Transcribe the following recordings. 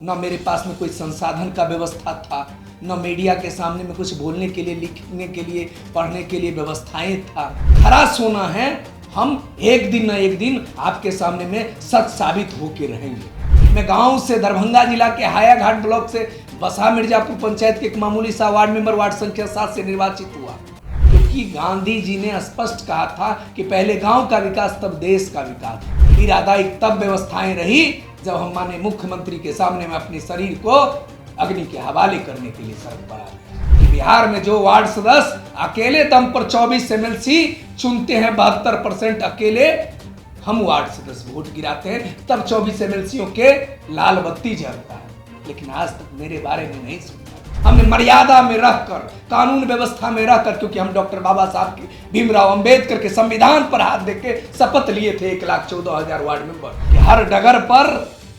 न मेरे पास में कोई संसाधन का व्यवस्था था, न मीडिया के सामने में कुछ बोलने के लिए, लिखने के लिए, पढ़ने के लिए व्यवस्थाएं था। खरा सोना है, हम एक दिन न एक दिन आपके सामने में सच साबित होके रहेंगे। मैं गांव से, दरभंगा जिला के हायाघाट ब्लॉक से बसा मिर्जापुर पंचायत के एक मामूली सा वार्ड मेंबर वार्ड संख्या 7 से निर्वाचित हुआ, क्योंकि गांधी जी ने स्पष्ट कहा था कि पहले गांव का विकास तब देश का विकास। पीड़ादायक तब व्यवस्थाएं रही जब हम माननीय मुख्यमंत्री के सामने में अपने शरीर को अग्नि के हवाले करने के लिए सड़क पर आ गए। बिहार में जो वार्ड सदस्य अकेले दम पर 24 एमएलसी चुनते हैं, 72% अकेले हम वार्ड सदस्य वोट गिराते हैं, तब 24 एमएलसीओं के लाल बत्ती जलता है। लेकिन आज तक मेरे बारे में नहीं सुनता। हमने मर्यादा में रहकर, कानून व्यवस्था में रहकर, क्योंकि हम डॉक्टर बाबा साहब के, भीमराव अंबेडकर के संविधान पर हाथ देके शपथ लिए थे 1,14,000 वार्ड मेंबर। हर डगर पर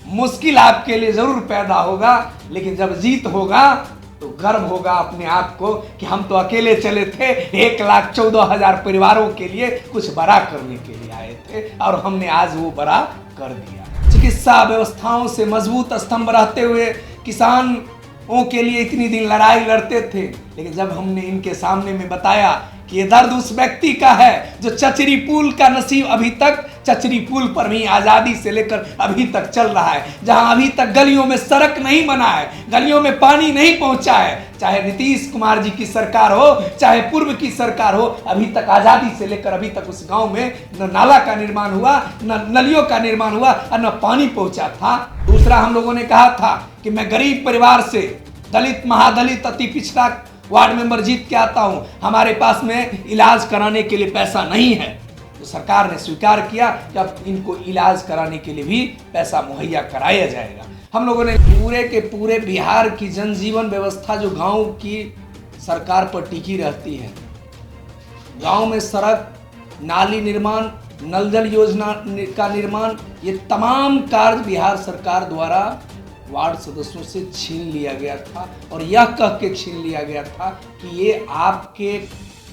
मुश्किल आपके लिए जरूर पैदा होगा, लेकिन जब जीत होगा तो गर्व होगा अपने आप को कि हम तो अकेले चले थे, 1,14,000 परिवारों के लिए कुछ बड़ा करने के लिए आए थे और हमने आज वो बड़ा कर दिया। चिकित्सा व्यवस्थाओं से मजबूत स्तंभ रहते हुए किसानों के लिए इतनी दिन लड़ाई लड़ते थे, लेकिन जब हमने इनके सामने में बताया कि ये दर्द उस व्यक्ति का है जो चचरी पुल का नसीब अभी तक, चचरी पुल पर भी आजादी से लेकर अभी तक चल रहा है, जहां अभी तक गलियों में सड़क नहीं बना है, गलियों में पानी नहीं पहुंचा है, चाहे नीतीश कुमार जी की सरकार हो, चाहे पूर्व की सरकार हो, अभी तक आजादी से लेकर अभी तक उस गांव में न नाला का निर्माण हुआ, न नलियों का निर्माण हुआ और न पानी पहुंचा था। दूसरा, हम लोगों ने कहा था कि मैं गरीब परिवार से, दलित, महादलित, अति पिछड़ा वार्ड मेंबर जीत के आता हूं, हमारे पास में इलाज कराने के लिए पैसा नहीं है। तो सरकार ने स्वीकार किया कि अब इनको इलाज कराने के लिए भी पैसा मुहैया कराया जाएगा। हम लोगों ने पूरे के पूरे बिहार की जनजीवन व्यवस्था जो गांव की सरकार पर टिकी रहती है, गांव में सड़क, नाली निर्माण, नल जल योजना का निर्माण, ये तमाम कार्य बिहार सरकार द्वारा वार्ड सदस्यों से छीन लिया गया था और यह कह के छीन लिया गया था कि ये आपके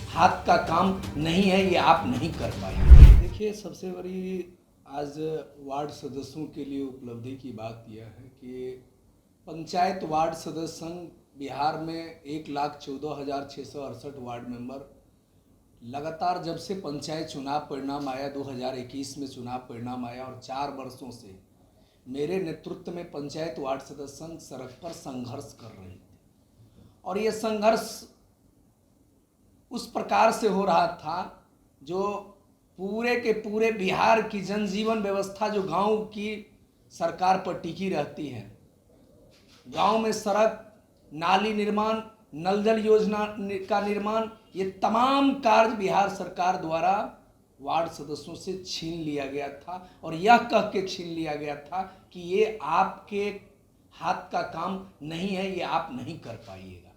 हाथ का काम नहीं है, ये आप नहीं कर पाएंगे। देखिए, सबसे बड़ी आज वार्ड सदस्यों के लिए उपलब्धि की बात यह है कि पंचायत वार्ड सदस्य संघ बिहार में 1,14,668 वार्ड मेंबर लगातार, जब से पंचायत चुनाव परिणाम आया, 2021 में चुनाव परिणाम आया और 4 वर्षों से मेरे नेतृत्व में पंचायत वार्ड सदस्य संघ सड़क पर संघर्ष कर रहे थे। और ये संघर्ष उस प्रकार से हो रहा था जो पूरे के पूरे बिहार की जनजीवन व्यवस्था जो गांव की सरकार पर टिकी रहती है, गांव में सड़क, नाली निर्माण, नल जल योजना का निर्माण, ये तमाम कार्य बिहार सरकार द्वारा वार्ड सदस्यों से छीन लिया गया था और यह कह के छीन लिया गया था कि ये आपके हाथ का काम नहीं है, ये आप नहीं कर पाइएगा।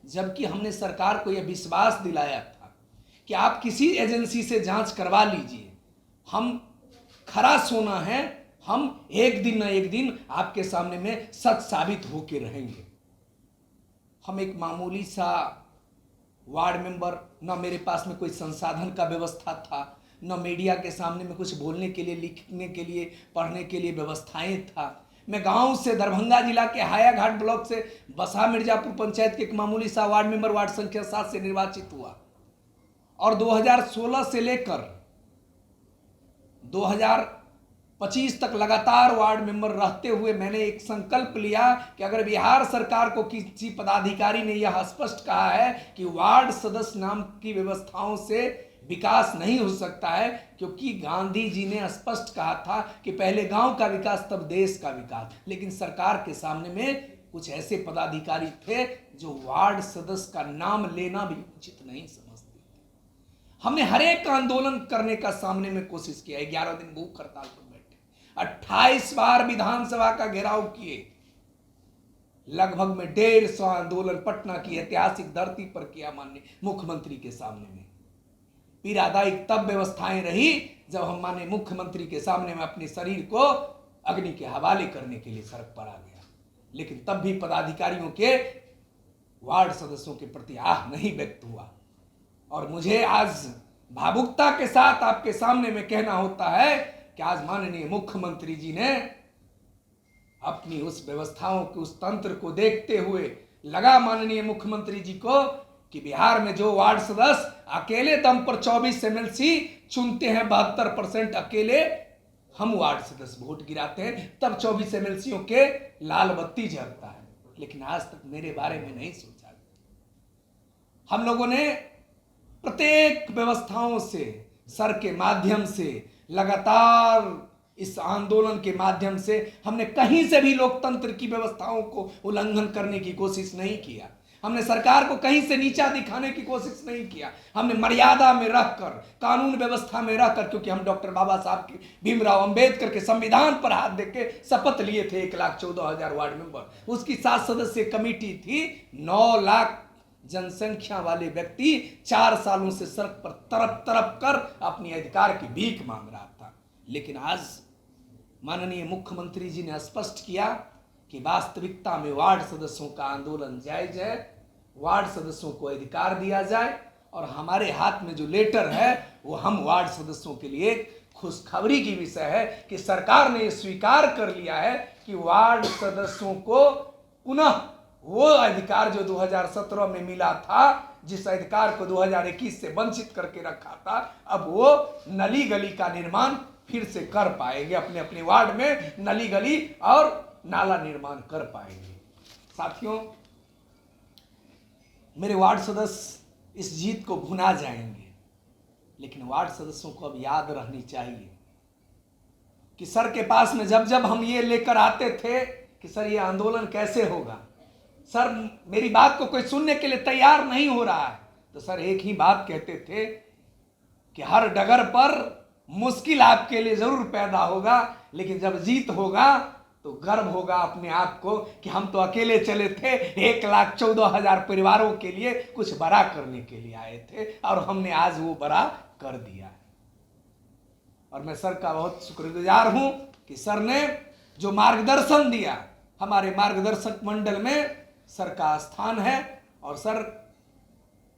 जबकि हमने सरकार को यह विश्वास दिलाया था कि आप किसी एजेंसी से जांच करवा लीजिए, हम खरा सोना है, हम एक दिन न एक दिन आपके सामने में सच साबित होके रहेंगे। हम एक मामूली सा वार्ड मेंबर, न मेरे पास में कोई संसाधन का व्यवस्था था, न मीडिया के सामने में कुछ बोलने के लिए, लिखने के लिए, पढ़ने के लिए व्यवस्थाएं था। मैं गांव से, दरभंगा जिला के हायाघाट ब्लॉक से बसा मिर्जापुर पंचायत के एक मामूली सा वार्ड मेंबर वार्ड संख्या 7 से निर्वाचित हुआ और 2016 से लेकर 2025 तक लगातार वार्ड मेंबर रहते हुए मैंने एक संकल्प लिया कि अगर बिहार सरकार को किसी पदाधिकारी ने यह स्पष्ट कहा है कि वार्ड सदस्य नाम की व्यवस्थाओं से विकास नहीं हो सकता है, क्योंकि गांधी जी ने स्पष्ट कहा था कि पहले गांव का विकास तब देश का विकास, लेकिन सरकार के सामने में कुछ ऐसे पदाधिकारी थे जो वार्ड सदस्य का नाम लेना भी उचित नहीं समझते थे। हमने हर एक आंदोलन करने का सामने में कोशिश किया, 11 दिन भूख हड़ताल पर बैठे, 28 बार विधानसभा का घेराव किए, लगभग में 150 आंदोलन पटना की ऐतिहासिक धरती पर किया माननीय मुख्यमंत्री के सामने में। पीड़ादायक तब व्यवस्थाएं रही जब हम माननीय मुख्यमंत्री के सामने में अपने शरीर को अग्नि के हवाले करने के लिए सड़क पर आ गया, लेकिन तब भी पदाधिकारियों के वार्ड सदस्यों के प्रति आह नहीं व्यक्त हुआ। और मुझे आज भावुकता के साथ आपके सामने में कहना होता है कि आज माननीय मुख्यमंत्री जी ने अपनी उस व्यवस्थाओं के उस तंत्र को देखते हुए लगा माननीय मुख्यमंत्री जी को कि बिहार में जो वार्ड सदस्य अकेले दम पर 24 एमएलसी चुनते हैं, 72% अकेले हम वार्ड सदस्य वोट गिराते हैं, तब 24 एमएलसीओं के लाल बत्ती जलता है। लेकिन आज तक मेरे बारे में नहीं सोचा। हम लोगों ने प्रत्येक व्यवस्थाओं से, सर के माध्यम से, लगातार इस आंदोलन के माध्यम से हमने कहीं से भी लोकतंत्र की व्यवस्थाओं को उल्लंघन करने की कोशिश नहीं किया। हमने सरकार को कहीं से नीचा दिखाने की कोशिश नहीं किया। हमने मर्यादा में रहकर, कानून व्यवस्था में रहकर, क्योंकि हम डॉक्टर बाबा साहब के, भीमराव अंबेडकर के संविधान पर हाथ देके शपथ लिए थे। 1,14,000 वार्ड मेंबर, उसकी 7 सदस्यीय कमेटी थी। 9 लाख जनसंख्या वाले व्यक्ति 4 सालों से सड़क पर तरप तरप कर अपनी अधिकार की भीख मांग रहा था। लेकिन आज माननीय मुख्यमंत्री जी ने स्पष्ट किया कि वास्तविकता में वार्ड सदस्यों का आंदोलन जायज है, वार्ड सदस्यों को अधिकार दिया जाए। और हमारे हाथ में जो लेटर है वो हम वार्ड सदस्यों के लिए खुशखबरी की विषय है कि सरकार ने स्वीकार कर लिया है कि वार्ड सदस्यों को पुनः वो अधिकार जो 2017 में मिला था, जिस अधिकार को 2021 से वंचित करके रखा था, अब वो नली गली का निर्माण फिर से कर पाएंगे। अपने अपने वार्ड में नली गली और नाला निर्माण कर पाएंगे। साथियों, मेरे वार्ड सदस्य इस जीत को भुना जाएंगे, लेकिन वार्ड सदस्यों को अब याद रहनी चाहिए कि सर के पास में जब जब हम ये लेकर आते थे कि सर ये आंदोलन कैसे होगा, सर मेरी बात को कोई सुनने के लिए तैयार नहीं हो रहा है, तो सर एक ही बात कहते थे कि हर डगर पर मुश्किल आपके लिए जरूर पैदा होगा, लेकिन जब जीत होगा तो गर्व होगा अपने आप को कि हम तो अकेले चले थे, 1,14,000 परिवारों के लिए कुछ बड़ा करने के लिए आए थे और हमने आज वो बड़ा कर दिया है। और मैं सर का बहुत शुक्रगुजार हूं कि सर ने जो मार्गदर्शन दिया, हमारे मार्गदर्शक मंडल में सर का स्थान है। और सर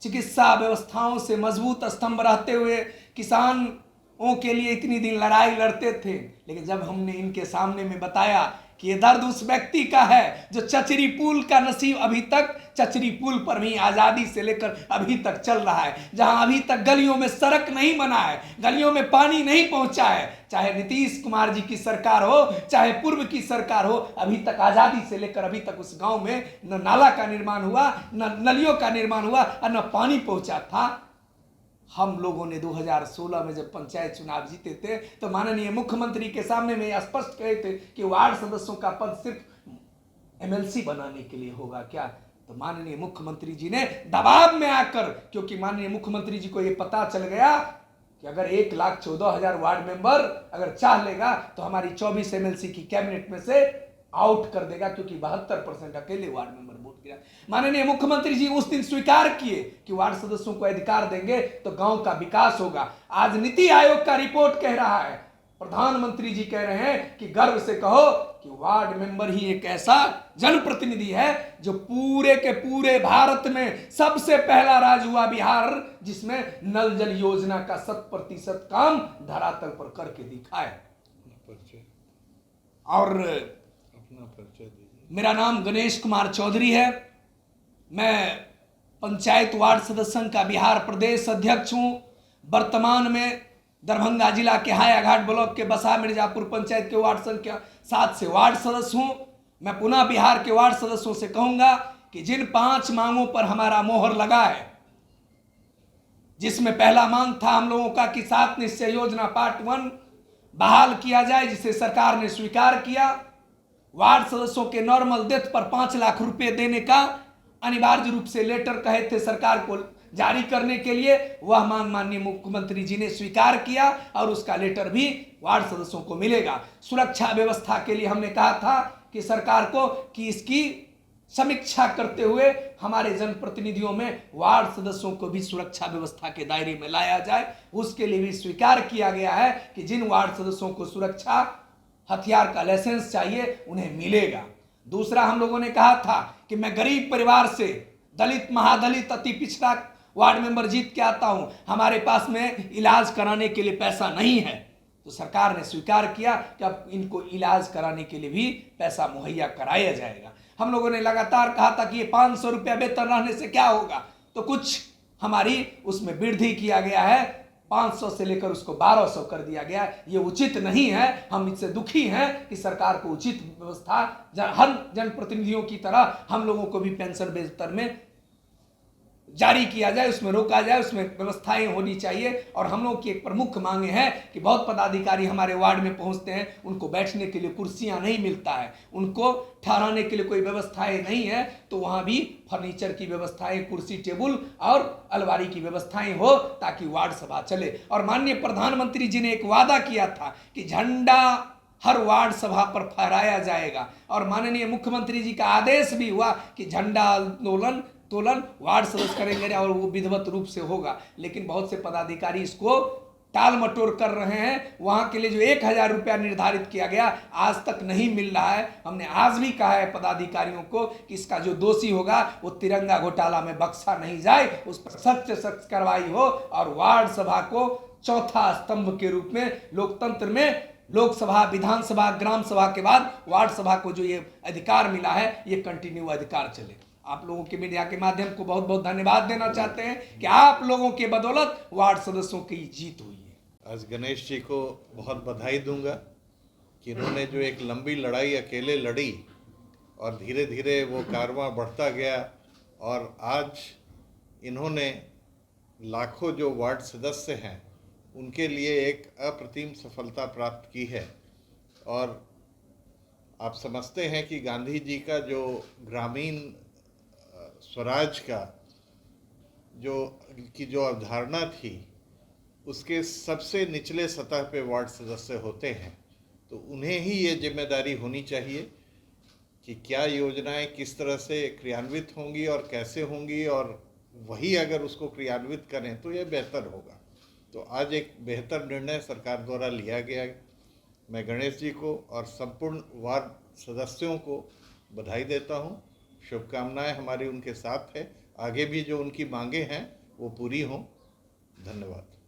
चिकित्सा व्यवस्थाओं से मजबूत स्तंभ रहते हुए किसानों के लिए इतनी दिन लड़ाई लड़ते थे, लेकिन जब हमने इनके सामने में बताया कि ये दर्द उस व्यक्ति का है जो चचरी पुल का नसीब अभी तक, चचरी पुल पर भी आज़ादी से लेकर अभी तक चल रहा है, जहां अभी तक गलियों में सड़क नहीं बना है, गलियों में पानी नहीं पहुंचा है, चाहे नीतीश कुमार जी की सरकार हो, चाहे पूर्व की सरकार हो, अभी तक आज़ादी से लेकर अभी तक उस गांव में न नाला का निर्माण हुआ, न नलियों का निर्माण हुआ और न पानी पहुंचा था। हम लोगों ने 2016 में जब पंचायत चुनाव जीते थे तो माननीय मुख्यमंत्री के सामने में स्पष्ट कहे थे कि वार्ड सदस्यों का पद सिर्फ एमएलसी बनाने के लिए होगा क्या। तो माननीय मुख्यमंत्री जी ने दबाव में आकर, क्योंकि माननीय मुख्यमंत्री जी को यह पता चल गया कि अगर 1,14,000 वार्ड मेंबर अगर चाह लेगा तो हमारी 24 एमएलसी की कैबिनेट में से आउट कर देगा, क्योंकि 72% अकेले वार्ड मेंबर वोट गिरा। माननीय मुख्यमंत्री जी उस दिन स्वीकार किए कि वार्ड सदस्यों को अधिकार देंगे तो गांव का विकास होगा। आज नीति आयोग का रिपोर्ट कह रहा है, प्रधानमंत्री जी कह रहे हैं कि गर्व से कहो कि वार्ड मेंबर ही एक ऐसा जनप्रतिनिधि है जो पूरे के पूरे भारत में सबसे पहला राज्य हुआ बिहार जिसमें नल जल योजना का 100% काम धरातल पर करके दिखाए। और मेरा नाम गणेश कुमार चौधरी है, मैं पंचायत वार्ड सदस्य संघ का बिहार प्रदेश अध्यक्ष हूं। वर्तमान में दरभंगा जिला के हायाघाट ब्लॉक के बसा मिर्जापुर पंचायत के वार्ड संख्या 7 से वार्ड सदस्य हूं। मैं पुनः बिहार के वार्ड सदस्यों से कहूंगा कि जिन 5 मांगों पर हमारा मोहर लगा है, जिसमें पहला मांग था हम लोगों का कि 7 निश्चय योजना पार्ट 1 बहाल किया जाए, जिसे सरकार ने स्वीकार किया। वार्ड सदस्यों के नॉर्मल डेथ पर 5 लाख रुपए देने का अनिवार्य रूप से लेटर कहे थे सरकार को जारी करने के लिए, वह मांग माननीय मुख्यमंत्री जी ने स्वीकार किया और उसका लेटर भी वार्ड सदस्यों को मिलेगा। सुरक्षा व्यवस्था के लिए हमने कहा था कि सरकार को कि इसकी समीक्षा करते हुए हमारे जनप्रतिनिधियों में वार्ड सदस्यों को भी सुरक्षा व्यवस्था के दायरे में लाया जाए। उसके लिए भी स्वीकार किया गया है कि जिन वार्ड सदस्यों को सुरक्षा हथियार का लाइसेंस चाहिए उन्हें मिलेगा। दूसरा, हम लोगों ने कहा था कि मैं गरीब परिवार से, दलित, महादलित, अति पिछड़ा वार्ड मेंबर जीत के आता हूं, हमारे पास में इलाज कराने के लिए पैसा नहीं है, तो सरकार ने स्वीकार किया कि अब इनको इलाज कराने के लिए भी पैसा मुहैया कराया जाएगा। हम लोगों ने लगातार कहा था कि ये 500 रुपया वेतन रहने से क्या होगा, तो कुछ हमारी उसमें वृद्धि किया गया है, 500 से लेकर उसको 1200 कर दिया गया। ये उचित नहीं है, हम इससे दुखी हैं कि सरकार को उचित व्यवस्था हर जनप्रतिनिधियों की तरह हम लोगों को भी पेंशन बेहतर में जारी किया जाए, उसमें रोका जाए, उसमें व्यवस्थाएं होनी चाहिए। और हम लोग की एक प्रमुख मांगे हैं कि बहुत पदाधिकारी हमारे वार्ड में पहुंचते हैं, उनको बैठने के लिए कुर्सियां नहीं मिलता है, उनको ठहराने के लिए कोई व्यवस्थाएं नहीं है, तो वहां भी फर्नीचर की व्यवस्थाएं, कुर्सी टेबल और अलमारी की व्यवस्थाएं हो ताकि वार्ड सभा चले। और माननीय प्रधानमंत्री जी ने एक वादा किया था कि झंडा हर वार्ड सभा पर फहराया जाएगा, और माननीय मुख्यमंत्री जी का आदेश भी हुआ कि झंडा तोलन वार्ड सदस्य करेंगे और वो विधिवत रूप से होगा। लेकिन बहुत से पदाधिकारी इसको टाल मटोल कर रहे हैं। वहां के लिए जो 1000 रुपया निर्धारित किया गया आज तक नहीं मिल रहा है। हमने आज भी कहा है पदाधिकारियों को कि इसका जो दोषी होगा वो तिरंगा घोटाला में बख्शा नहीं जाए, उस पर सख्त से सख्त कार्रवाई हो और वार्ड सभा को चौथा स्तंभ के रूप में लोकतंत्र में लोकसभा, विधानसभा, ग्राम सभा के बाद वार्ड सभा को जो ये अधिकार मिला है, ये कंटिन्यू अधिकार चले। आप लोगों के मीडिया के माध्यम को बहुत बहुत धन्यवाद देना चाहते हैं कि आप लोगों के बदौलत वार्ड सदस्यों की जीत हुई है। आज गणेश जी को बहुत बधाई दूंगा कि इन्होंने जो एक लंबी लड़ाई अकेले लड़ी और धीरे धीरे वो कारवां बढ़ता गया और आज इन्होंने लाखों जो वार्ड सदस्य हैं उनके लिए एक अप्रतिम सफलता प्राप्त की है। और आप समझते हैं कि गांधी जी का जो ग्रामीण स्वराज का जो अवधारणा थी, उसके सबसे निचले सतह पे वार्ड सदस्य होते हैं, तो उन्हें ही ये जिम्मेदारी होनी चाहिए कि क्या योजनाएं किस तरह से क्रियान्वित होंगी और कैसे होंगी, और वही अगर उसको क्रियान्वित करें तो ये बेहतर होगा। तो आज एक बेहतर निर्णय सरकार द्वारा लिया गया है। मैं गणेश जी को और संपूर्ण वार्ड सदस्यों को बधाई देता हूँ। शुभकामनाएं हमारी उनके साथ है। आगे भी जो उनकी मांगे हैं वो पूरी हों। धन्यवाद।